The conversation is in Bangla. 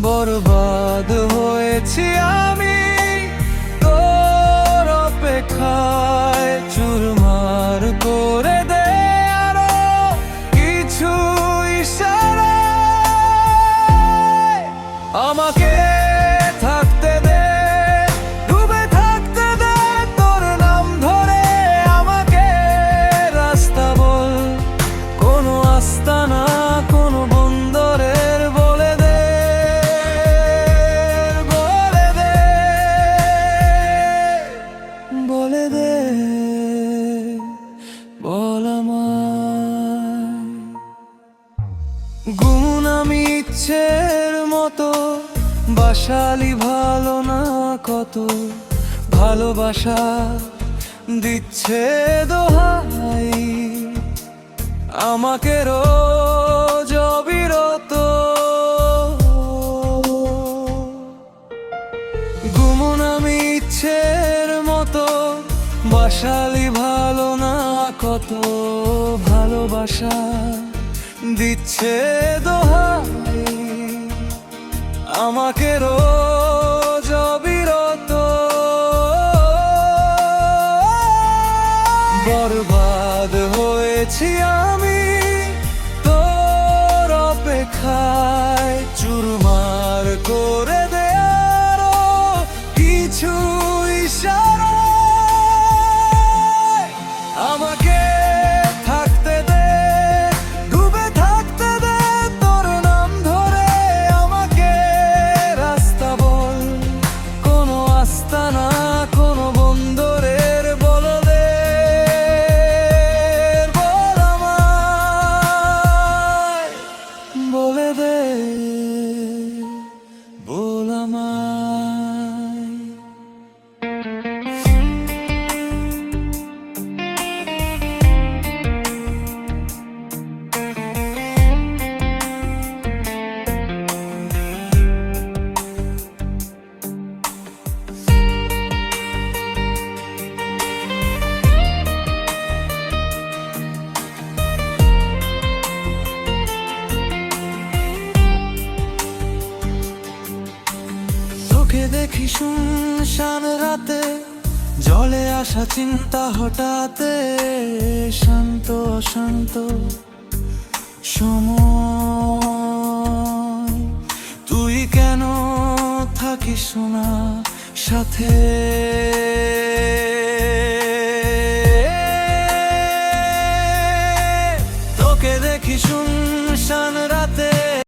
বরবাদ হয়েছি আমি তোর অপেক্ষায়, চুরমার করে দে আরো কিছু ইশারায়। আমাকে থাকতে দে, ডুবে থাকতে দে তোর নাম ধরে, আমাকে রাস্তা বল, কোনো আস্তানা কোনো বন্দরের বলে দে, বলে দে, বলে দে, বল আমায়। গুণ আমি ইচ্ছের মতো বাসালি, ভালো না কত ভালোবাসা দিচ্ছে দোহাই, আমাকে রোজ অবিরত। গুমন আমি ইচ্ছের মতো বাসালি, ভালো না কত ভালোবাসা দিচ্ছে দোহাই, আমাকে রোজ অবিরত। বরবাদ হয়েছি আমি তোর অপেক্ষায়, চুরমার করে দে আরো কিছু ইশারায়। আমাকে থাকতে দে, ডুবে থাকতে দে তোর নাম ধরে, আমাকে রাস্তা বল, কোনো আস্তানা কোনো বন্দরের বল দে, বল আমায়, বলে দে, বল আমায়। তোকে দেখি শুনশান রাতে, জলে আসা চিন্তা হঠাতে, শান্ত শান্ত সময়, তুই কেন থাকিস না সাথে।